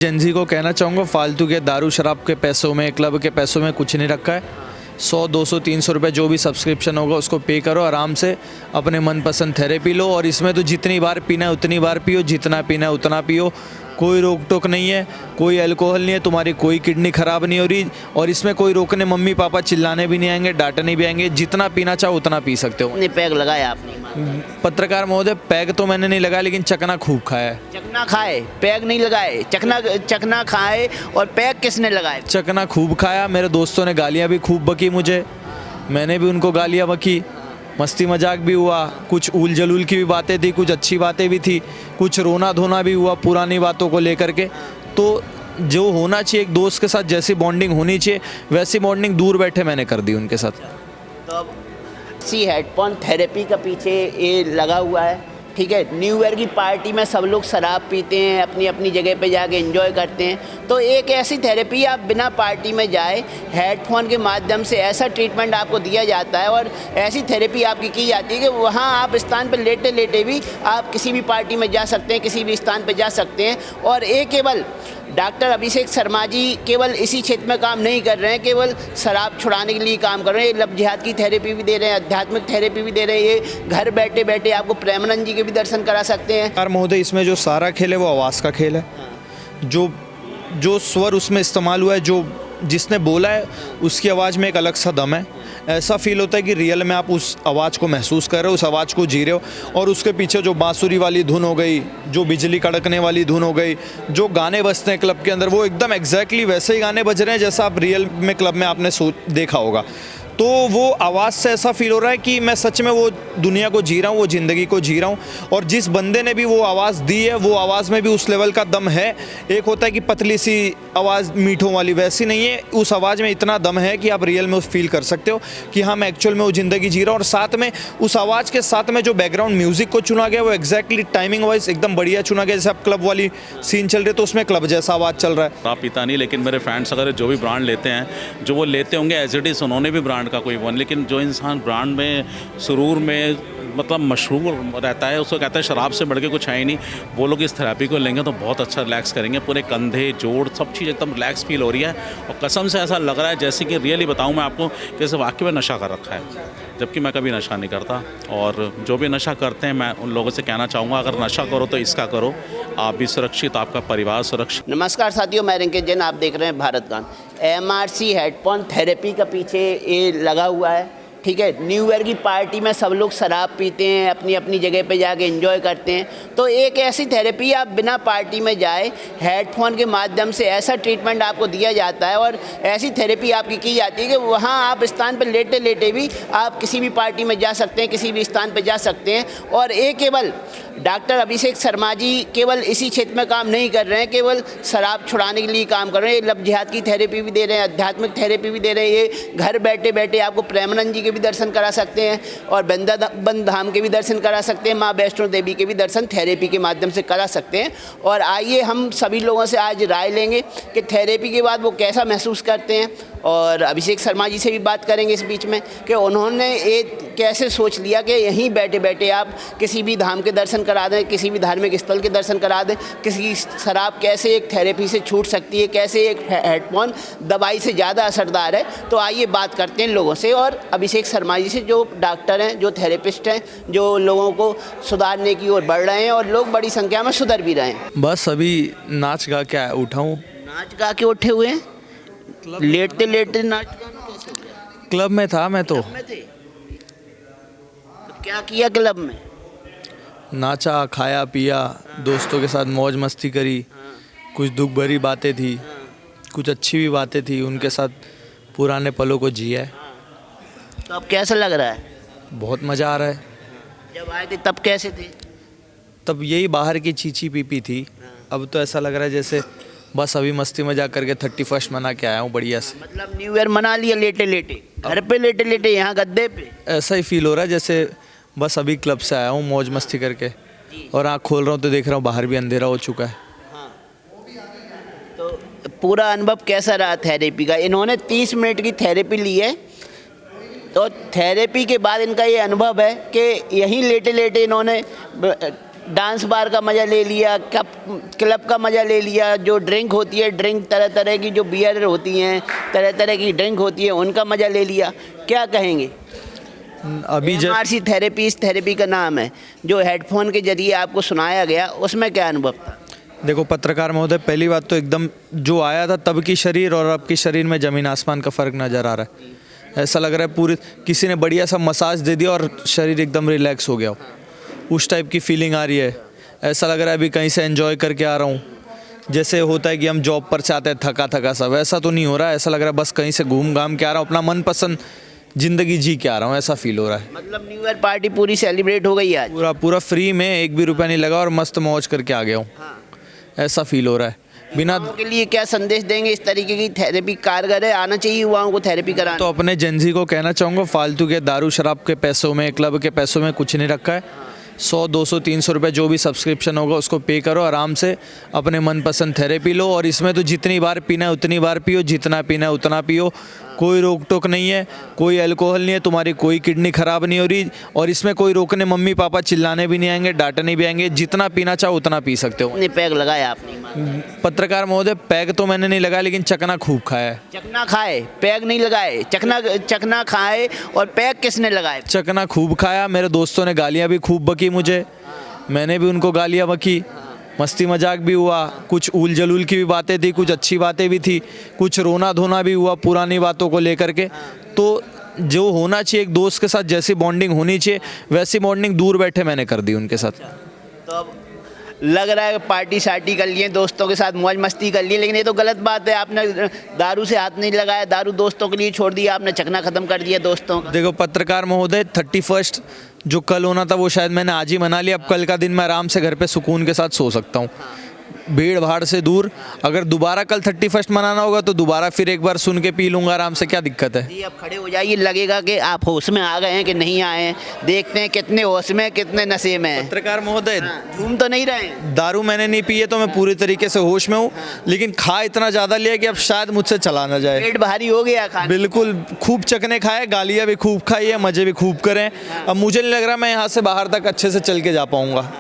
Gen Z को कहना चाहूँगा, फालतू के दारू शराब के पैसों में, क्लब के पैसों में कुछ नहीं रखा है। 100 200 300 रुपये जो भी सब्सक्रिप्शन होगा उसको पे करो, आराम से अपने मनपसंद थेरेपी लो। और इसमें तो जितनी बार पीना है उतनी बार पियो, जितना पीना है उतना पियो, कोई रोक टोक नहीं है, कोई अल्कोहल नहीं है, तुम्हारी कोई किडनी ख़राब नहीं हो रही। और इसमें कोई रोकने मम्मी पापा चिल्लाने भी नहीं आएंगे, डांटने भी आएंगे, जितना पीना चाहो उतना पी सकते हो। कितने पैग लगाया आपने? पत्रकार महोदय, पैग तो मैंने नहीं लगाया, लेकिन चकना खूब खाया है। चकना खाए, पैग नहीं लगाए, चकना खाए। और पैग किसने लगाए? चकना खूब खाया। मेरे दोस्तों ने गालियाँ भी खूब बकी मुझे, मैंने भी उनको गालियाँ बकी, मस्ती मजाक भी हुआ, कुछ ऊल जलूल की भी बातें थी, कुछ अच्छी बातें भी थी, कुछ रोना धोना भी हुआ पुरानी बातों को लेकर के। तो जो होना चाहिए एक दोस्त के साथ, जैसी बॉन्डिंग होनी चाहिए वैसी बॉन्डिंग दूर बैठे मैंने कर दी उनके साथ। तो अब हेडफोन थेरेपी का पीछे ये लगा हुआ है, ठीक है। न्यू ईयर की पार्टी में सब लोग शराब पीते हैं, अपनी अपनी जगह पे जाके एंजॉय करते हैं। तो एक ऐसी थेरेपी, आप बिना पार्टी में जाए हेडफोन के माध्यम से ऐसा ट्रीटमेंट आपको दिया जाता है और ऐसी थेरेपी आपकी की जाती है कि वहाँ आप स्थान पर लेटे लेटे भी आप किसी भी पार्टी में जा सकते हैं, किसी भी स्थान पर जा सकते हैं। और ये केवल डॉक्टर अभिषेक शर्मा जी केवल इसी क्षेत्र में काम नहीं कर रहे हैं, केवल शराब छुड़ाने के लिए काम कर रहे हैं। लब जिहाद की थेरेपी भी दे रहे हैं, आध्यात्मिक थेरेपी भी दे रहे हैं। ये घर बैठे बैठे आपको प्रेमानंद जी के भी दर्शन करा सकते हैं। यार महोदय, इसमें जो सारा खेल है वो आवाज़ का खेल है। जो स्वर उसमें इस्तेमाल हुआ है, जो जिसने बोला है उसकी आवाज़ में एक अलग सा दम है। ऐसा फील होता है कि रियल में आप उस आवाज़ को महसूस कर रहे हो, उस आवाज़ को जी रहे हो। और उसके पीछे जो बांसुरी वाली धुन हो गई, जो बिजली कड़कने वाली धुन हो गई, जो गाने बजते हैं क्लब के अंदर, वो एकदम एग्जैक्टली वैसे ही गाने बज रहे हैं जैसा आप रियल में क्लब में आपने देखा होगा। तो वो आवाज़ से ऐसा फील हो रहा है कि मैं सच में वो दुनिया को जी रहा हूँ, वो ज़िंदगी को जी रहा हूँ। और जिस बंदे ने भी वो आवाज़ दी है, वो आवाज़ में भी उस लेवल का दम है। एक होता है कि पतली सी आवाज़ मीठों वाली, वैसी नहीं है। उस आवाज़ में इतना दम है कि आप रियल में उस फील कर सकते हो कि हाँ, मैं एक्चुअल में वो ज़िंदगी जी रहा हूँ। और साथ में उस आवाज़ के साथ में जो बैकग्राउंड म्यूज़िक को चुना गया वो एग्जैक्टली टाइमिंग वाइज एकदम बढ़िया चुना गया। जैसे आप क्लब वाली सीन चल रही है तो उसमें क्लब जैसा आवाज़ चल रहा है। आप पीता नहीं, लेकिन मेरे फ्रेंड्स अगर जो भी ब्रांड लेते हैं, जो वो लेते होंगे एज इट इज़, उन्होंने भी ब्रांड का कोई वन, लेकिन जो इंसान ब्रांड में सुरूर में मतलब मशहूर रहता है, उसको कहता है शराब से बढ़ के कुछ है ही नहीं। वो लोग इस थेरेपी को लेंगे तो बहुत अच्छा रिलैक्स करेंगे, पूरे कंधे जोड़ सब चीज़ एकदम रिलैक्स फील हो रही है। और कसम से ऐसा लग रहा है जैसे कि रियली बताऊं मैं आपको, जैसे वाकई में नशा कर रखा है, जबकि मैं कभी नशा नहीं करता। और जो भी नशा करते हैं, मैं उन लोगों से कहना चाहूँगा, अगर नशा करो तो इसका करो, आप भी सुरक्षित, आपका परिवार सुरक्षित। नमस्कार साथियों, मैं रिंकेश जैन, आप देख रहे हैं भारत गान। MRC हेडफोन थेरेपी का पीछे ये लगा हुआ है, ठीक है। न्यू ईयर की पार्टी में सब लोग शराब पीते हैं, अपनी अपनी जगह पे जाके एंजॉय करते हैं। तो एक ऐसी थेरेपी, आप बिना पार्टी में जाए हेडफोन के माध्यम से ऐसा ट्रीटमेंट आपको दिया जाता है और ऐसी थेरेपी आपकी की जाती है कि वहाँ आप स्थान पर लेटे लेटे भी आप किसी भी पार्टी में जा सकते हैं, किसी भी स्थान पर जा सकते हैं। और ये केवल डॉक्टर अभिषेक शर्मा जी केवल इसी क्षेत्र में काम नहीं कर रहे हैं, केवल शराब छुड़ाने के लिए काम कर रहे हैं। लब जिहाद की थेरेपी भी दे रहे हैं, आध्यात्मिक थेरेपी भी दे रहे हैं। ये घर बैठे बैठे आपको प्रेमानंद जी के भी दर्शन करा सकते हैं और वृंदावन धाम के भी दर्शन करा सकते हैं, माँ वैष्णो देवी के भी दर्शन थेरेपी के माध्यम से करा सकते हैं। और आइए हम सभी लोगों से आज राय लेंगे कि थेरेपी के बाद वो कैसा महसूस करते हैं। और अभिषेक शर्मा जी से भी बात करेंगे इस बीच में कि उन्होंने ये कैसे सोच लिया कि यहीं बैठे बैठे आप किसी भी धाम के दर्शन करा दें, किसी भी धार्मिक स्थल के दर्शन करा दें। किसी शराब कैसे एक थेरेपी से छूट सकती है, कैसे एक हेडफोन दवाई से ज़्यादा असरदार है। तो आइए बात करते हैं लोगों से और अभिषेक शर्मा जी से, जो डॉक्टर हैं, जो थेरेपिस्ट हैं, जो लोगों को सुधारने की ओर बढ़ रहे हैं और लोग बड़ी संख्या में सुधर भी रहे हैं। बस अभी नाच गा के उठा हूँ। नाच गा के उठे हुए हैं? लेटते लेटते नाच गाना कैसे हो गया? क्लब में था मैं तो। क्लब में थे? तो क्या किया क्लब में? नाचा, खाया पिया, दोस्तों के साथ मौज मस्ती करी। कुछ दुख भरी बातें थी, कुछ अच्छी भी बातें थी, उनके साथ पुराने पलों को जिया है। तो अब कैसा लग रहा है? बहुत मज़ा आ रहा है। जब आए थे तब कैसे थे? तब यही बाहर की चीची पीपी थी। अब तो ऐसा लग रहा है जैसे बस अभी मस्ती मजाक करके 31 मना के आया हूँ बढ़िया से। मतलब न्यू ईयर मना लिया लेटे लेटे, घर पे लेटे लेटे, यहाँ गद्दे पे? ऐसा ही फील हो रहा है जैसे बस अभी क्लब से आया हूँ मौज मस्ती करके, और आँख खोल रहा हूँ तो देख रहा हूँ बाहर भी अंधेरा हो चुका है। हाँ। तो पूरा अनुभव कैसा रहा थेरेपी का? इन्होंने 30 मिनट की थेरेपी ली है, तो थेरेपी के बाद इनका ये अनुभव है कि यहीं लेटे लेटे इन्होंने डांस बार का मज़ा ले लिया, क्लब का मज़ा ले लिया, जो ड्रिंक होती है, ड्रिंक तरह तरह की जो बियर होती हैं, तरह तरह की ड्रिंक होती है, उनका मज़ा ले लिया। क्या कहेंगे? अभी जब एमआरसी थेरेपी का नाम है, जो हेडफोन के जरिए आपको सुनाया गया, उसमें क्या अनुभव था? देखो पत्रकार महोदय, पहली बात तो एकदम जो आया था तब की शरीर और अब की शरीर में ज़मीन आसमान का फ़र्क नज़र आ रहा है। ऐसा लग रहा है पूरी किसी ने बढ़िया सा मसाज दे दिया और शरीर एकदम रिलैक्स हो गया हो, उस टाइप की फीलिंग आ रही है। ऐसा लग रहा है अभी कहीं से एंजॉय करके आ रहा हूँ। जैसे होता है कि हम जॉब पर चाहते हैं थका थका सा, वैसा तो नहीं हो रहा है। ऐसा लग रहा है बस कहीं से घूम घाम के आ रहा हूँ, अपना मनपसंद ज़िंदगी जी के आ रहा हूँ, ऐसा फील हो रहा है। मतलब न्यू ईयर पार्टी पूरी सेलिब्रेट हो गई आज? पूरा पूरा फ्री में, एक भी रुपया नहीं लगा और मस्त मौज करके आ गया हूँ, ऐसा फील हो रहा है। बिना युवाओं के लिए क्या संदेश देंगे? इस तरीके की थेरेपी कारगर है, आना चाहिए युवाओं को थेरेपी कराने? तो अपने जेंजी को कहना चाहूँगा, फालतू के दारू शराब के पैसों में, क्लब के पैसों में कुछ नहीं रखा है। 100 200 300 रुपये जो भी सब्सक्रिप्शन होगा उसको पे करो, आराम से अपने मनपसंद थेरेपी लो। और इसमें तो जितनी बार पीना है उतनी बार पियो, जितना पीना है उतना पियो, कोई रोक टोक नहीं है, कोई अल्कोहल नहीं है, तुम्हारी कोई किडनी ख़राब नहीं हो रही। और इसमें कोई रोकने मम्मी पापा चिल्लाने भी नहीं आएंगे, डांटने भी आएंगे, जितना पीना चाहो उतना पी सकते हो। कितने पैग लगाया आपने? पत्रकार महोदय, पैग तो मैंने नहीं लगाया, लेकिन चकना खूब खाया है। चकना खाए, पैग नहीं लगाए? चकना खाए और पैग किसने लगाए? चकना खूब खाया, मेरे दोस्तों ने गालियाँ भी खूब बकी मुझे, मैंने भी उनको गालियाँ बकी, मस्ती मजाक भी हुआ, कुछ ऊल जलूल की भी बातें थी, कुछ अच्छी बातें भी थी, कुछ रोना धोना भी हुआ पुरानी बातों को लेकर के। तो जो होना चाहिए एक दोस्त के साथ जैसी बॉन्डिंग होनी चाहिए, वैसी बॉन्डिंग दूर बैठे मैंने कर दी उनके साथ। तो अब लग रहा है पार्टी शार्टी कर लिए, दोस्तों के साथ मौज मस्ती कर लिए, लेकिन ये तो गलत बात है। आपने दारू से हाथ नहीं लगाया, दारू दोस्तों के लिए छोड़ दिया, आपने चकना ख़त्म कर दिया दोस्तों का। देखो पत्रकार महोदय, 31 जो कल होना था वो शायद मैंने आज ही मना लिया। अब कल का दिन मैं आराम से घर पे सुकून के साथ सो सकता हूँ, भीड़ भाड़ से दूर। अगर दोबारा कल 31 मनाना होगा तो दोबारा फिर एक बार सुन के पी लूँगा आराम से, क्या दिक्कत है। जी, अब खड़े हो जाइए, लगेगा कि आप होश में आ गए हैं कि नहीं आए हैं। देखते हैं कितने होश में, कितने नशे में हैं। पत्रकार महोदय, झूम तो नहीं रहे हैं? दारू मैंने नहीं पी है तो मैं पूरी तरीके से होश में हूँ, लेकिन खा इतना ज़्यादा लिया कि अब शायद मुझसे चला ना जाए। पेट भारी हो गया खाने? बिल्कुल, खूब चकने खाए, गालियाँ भी खूब खाई है, मज़े भी खूब करें। अब मुझे नहीं लग रहा मैं यहाँ से बाहर तक अच्छे से चल के जा पाऊँगा।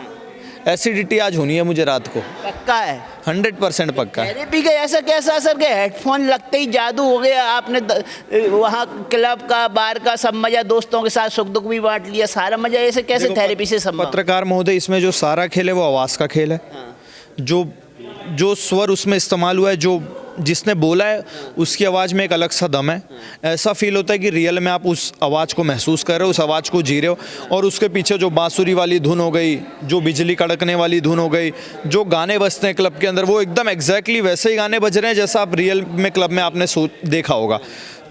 एसिडिटी आज होनी है मुझे रात को, पक्का है? 100% पक्का है। थेरेपी का ऐसा कैसा असर कि हेडफोन लगते ही जादू हो गया? आपने वहाँ क्लब का, बार का सब मजा, दोस्तों के साथ सुख दुख भी बांट लिया, सारा मजा ऐसे कैसे थेरेपी से संभव? पत्रकार महोदय, इसमें जो सारा खेल है वो आवाज़ का खेल है। जो स्वर उसमें इस्तेमाल हुआ है, जो जिसने बोला है उसकी आवाज़ में एक अलग सा दम है। ऐसा फील होता है कि रियल में आप उस आवाज़ को महसूस कर रहे हो, उस आवाज़ को जी रहे हो। और उसके पीछे जो बांसुरी वाली धुन हो गई, जो बिजली कड़कने वाली धुन हो गई, जो गाने बजते हैं क्लब के अंदर, वो एकदम एग्जैक्टली वैसे ही गाने बज रहे हैं जैसा आप रियल में क्लब में आपने देखा होगा।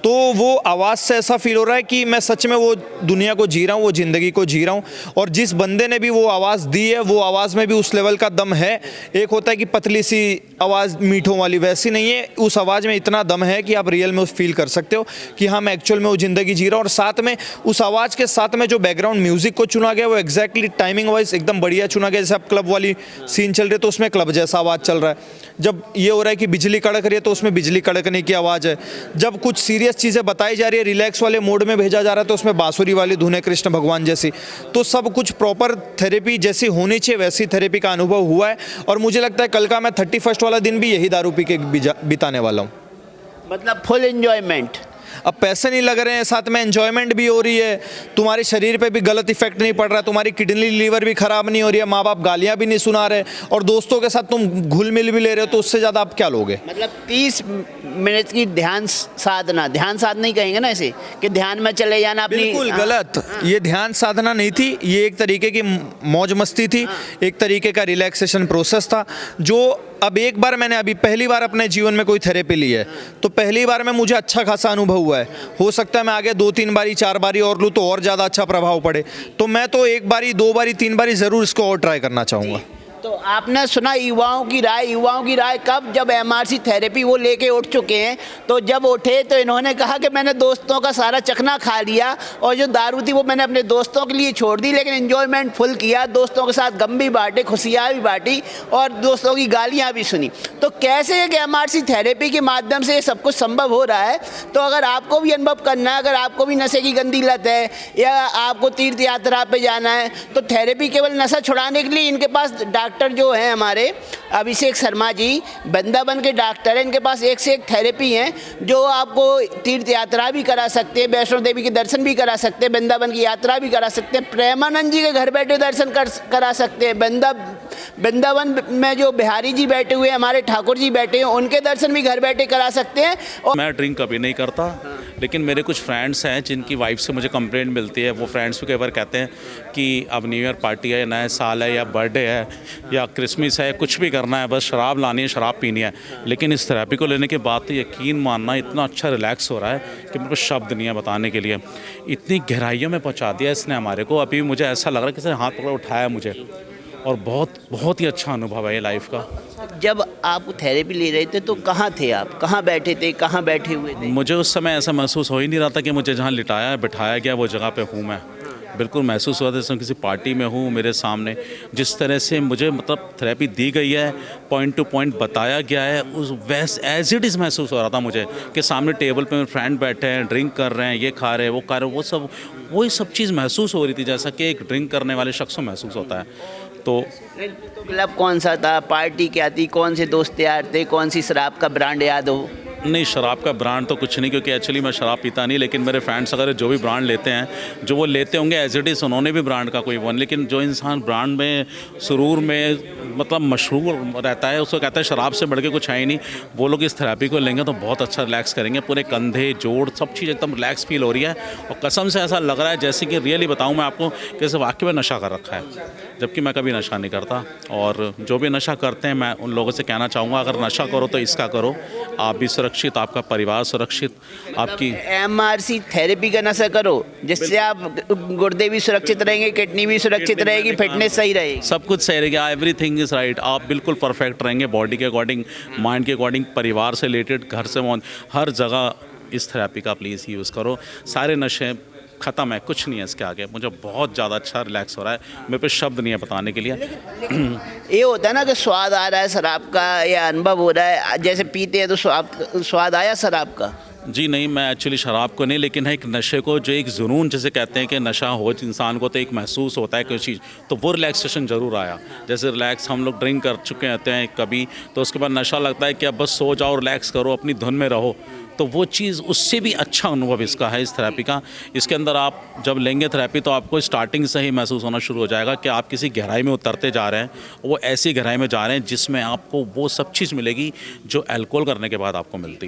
तो वो आवाज़ से ऐसा फील हो रहा है कि मैं सच में वो दुनिया को जी रहा हूँ, वो ज़िंदगी को जी रहा हूँ। और जिस बंदे ने भी वो आवाज़ दी है, वो आवाज़ में भी उस लेवल का दम है। एक होता है कि पतली सी आवाज़ मीठों वाली, वैसी नहीं है। उस आवाज़ में इतना दम है कि आप रियल में उस फील कर सकते हो कि हाँ मैं एक्चुअल में वो ज़िंदगी जी रहा हूँ। और साथ में उस आवाज़ के साथ में जो बैकग्राउंड म्यूज़िक को चुना गया वो एग्जैक्टली टाइमिंग वाइज एकदम बढ़िया चुना गया। जैसे आप क्लब वाली सीन चल रही है तो उसमें क्लब जैसा आवाज़ चल रहा है। जब ये हो रहा है कि बिजली कड़क रही है तो उसमें बिजली कड़कने की आवाज़ है। जब कुछ सीरियस चीज़ें बताई जा रही है, रिलैक्स वाले मोड में भेजा जा रहा है, तो उसमें बांसुरी वाली धुन है कृष्ण भगवान जैसी। तो सब कुछ प्रॉपर थेरेपी जैसी होनी चाहिए वैसी थेरेपी का अनुभव हुआ है। और मुझे लगता है कल का मैं 31 वाला दिन भी यही दारू पी के बिताने वाला हूँ। मतलब फुल एंजॉयमेंट? अब पैसे नहीं लग रहे हैं, साथ में एंजॉयमेंट भी हो रही है, तुम्हारे शरीर पे भी गलत इफेक्ट नहीं पड़ रहा है, तुम्हारी किडनी लीवर भी खराब नहीं हो रही है, माँ बाप गालियाँ भी नहीं सुना रहे, और दोस्तों के साथ तुम घुल मिल भी ले रहे हो, तो उससे ज़्यादा आप क्या लोगे। मतलब 30 मिनट की ध्यान साधना ही कहेंगे ना इसे, कि ध्यान में चले जाना अपनी? बिल्कुल गलत। ये ध्यान साधना नहीं थी, ये एक तरीके की मौज मस्ती थी, एक तरीके का रिलैक्सेशन प्रोसेस था। जो अब एक बार मैंने अभी पहली बार अपने जीवन में कोई थेरेपी ली है, तो पहली बार में मुझे अच्छा खासा अनुभव हुआ है। हो सकता है मैं आगे 2-3 बारी 4 बारी और लूँ तो और ज़्यादा अच्छा प्रभाव पड़े। तो मैं तो 1 बारी 2 बारी 3 बारी ज़रूर इसको और ट्राई करना चाहूँगा। तो आपने सुना युवाओं की राय कब, जब एमआरसी थेरेपी वो लेके उठ चुके हैं, तो जब उठे तो इन्होंने कहा कि मैंने दोस्तों का सारा चखना खा लिया और जो दारू थी वो मैंने अपने दोस्तों के लिए छोड़ दी, लेकिन एंजॉयमेंट फुल किया, दोस्तों के साथ गम भी बांटे, खुशियाँ भी बांटी और दोस्तों की गालियाँ भी सुनी। तो कैसे है कि एमआरसी थेरेपी के माध्यम से ये सब कुछ संभव हो रहा है? तो अगर आपको भी अनुभव करना है, अगर आपको भी नशे की गंदी लत है या आपको तीर्थ यात्रा पे जाना है, तो थेरेपी केवल नशा छुड़ाने के लिए इनके पास डॉक्टर जो हैं हमारे अभिषेक शर्मा जी वृंदावन के डॉक्टर हैं, इनके पास एक से एक थेरेपी हैं जो आपको तीर्थ यात्रा भी करा सकते हैं, वैष्णो देवी के दर्शन भी करा सकते हैं, वृंदावन की यात्रा भी करा सकते हैं, प्रेमानंद जी के घर बैठे दर्शन करा सकते हैं, वृंदावन में जो बिहारी जी बैठे हुए हैं, हमारे ठाकुर जी बैठे हैं, उनके दर्शन भी घर बैठे करा सकते हैं। और मैं ड्रिंक कभी नहीं करता, लेकिन मेरे कुछ फ्रेंड्स हैं जिनकी वाइफ से मुझे कंप्लेंट मिलती है। वो फ्रेंड्स भी कई बार कहते हैं कि अब न्यू ईयर पार्टी है, नया साल है या बर्थडे है या क्रिसमस है, कुछ भी करना है, बस शराब लानी है, शराब पीनी है। लेकिन इस थेरेपी को लेने के बाद तो यकीन मानना इतना अच्छा रिलैक्स हो रहा है कि मेरे पास शब्द नहीं है बताने के लिए। इतनी गहराइयों में पहुँचा दिया इसने हमारे को। अभी मुझे ऐसा लग रहा है कि इसने हाथ पकड़ उठाया मुझे, और बहुत ही अच्छा अनुभव है ये लाइफ का। जब आप थेरेपी ले रहे थे तो कहाँ थे आप, कहाँ बैठे थे, कहाँ बैठे हुए थे? मुझे उस समय ऐसा महसूस हो ही नहीं रहा था कि मुझे जहाँ लिटाया बिठाया गया वो जगह पे हूँ मैं। बिल्कुल महसूस हुआ था जैसे किसी पार्टी में हूँ, मेरे सामने जिस तरह से मुझे मतलब थेरेपी दी गई है, पॉइंट टू पॉइंट बताया गया है, उस वैस एज इट इज़ महसूस हो रहा था मुझे कि सामने टेबल पे मेरे फ्रेंड बैठे हैं, ड्रिंक कर रहे हैं, ये खा रहे हैं, वो खा रहे हैं, वही सब चीज़ महसूस हो रही थी जैसा कि एक ड्रिंक करने वाले शख्स को महसूस होता है। तो क्लब कौन सा था, पार्टी क्या थी, कौन से दोस्त यार थे, कौन सी शराब का ब्रांड याद हो? नहीं, शराब का ब्रांड तो कुछ नहीं, क्योंकि एक्चुअली मैं शराब पीता नहीं, लेकिन मेरे फ्रेंड्स अगर जो भी ब्रांड लेते हैं, जो वो लेते होंगे एज इट इज़ उन्होंने भी ब्रांड का कोई वन, लेकिन जो इंसान ब्रांड में सुरूर में मतलब मशहूर रहता है उसको कहता है शराब से बढ़ के कुछ है ही नहीं। वो लोग इस थेरेपी को लेंगे तो बहुत अच्छा रिलैक्स करेंगे, पूरे कंधे जोड़ सब चीज़ एकदम रिलैक्स फील हो रही है और कसम से ऐसा लग रहा है जैसे कि रियली बताऊँ मैं आपको कि जैसे वाकई में नशा कर रखा है, जबकि मैं कभी नशा नहीं करता। और जो भी नशा करते हैं मैं उन लोगों से कहना चाहूँगा अगर नशा करो तो इसका करो, आप भी सुरक्षित, आपका परिवार सुरक्षित, आपकी एमआरसी थेरेपी का नशा करो जिससे आप गुर्दे भी सुरक्षित रहेंगे, किडनी भी सुरक्षित रहेगी, फिटनेस सही रहेगी, सब कुछ सही रहेगा, एवरीथिंग इज़ राइट। आप बिल्कुल परफेक्ट रहेंगे बॉडी के अकॉर्डिंग, माइंड के अकॉर्डिंग, परिवार से रिलेटेड, घर से हर जगह इस थेरेपी का प्लीज़ यूज़ करो। सारे नशे ख़त्म है, कुछ नहीं है इसके आगे। मुझे बहुत ज़्यादा अच्छा रिलैक्स हो रहा है, मेरे पे शब्द नहीं है बताने के लिए। ये होता है ना कि स्वाद आ रहा है शराब का या अनुभव हो रहा है, जैसे पीते हैं तो स्वाद आया शराब का? जी नहीं, मैं एक्चुअली शराब को नहीं, लेकिन एक नशे को, जो एक जुनून जिसे कहते हैं कि नशा हो इंसान को तो एक महसूस होता है कोई चीज़, तो वो रिलैक्सेशन ज़रूर आया। जैसे रिलैक्स हम लोग ड्रिंक कर चुके होते हैं कभी, तो उसके बाद नशा लगता है कि अब बस सो जाओ, रिलैक्स करो, अपनी धुन में रहो, तो वो चीज़ उससे भी अच्छा अनुभव इसका है, इस थेरेपी का। इसके अंदर आप जब लेंगे थेरेपी तो आपको स्टार्टिंग से ही महसूस होना शुरू हो जाएगा कि आप किसी गहराई में उतरते जा रहे हैं, वो ऐसी गहराई में जा रहे हैं जिसमें आपको वो सब चीज़ मिलेगी जो अल्कोहल करने के बाद आपको मिलती है।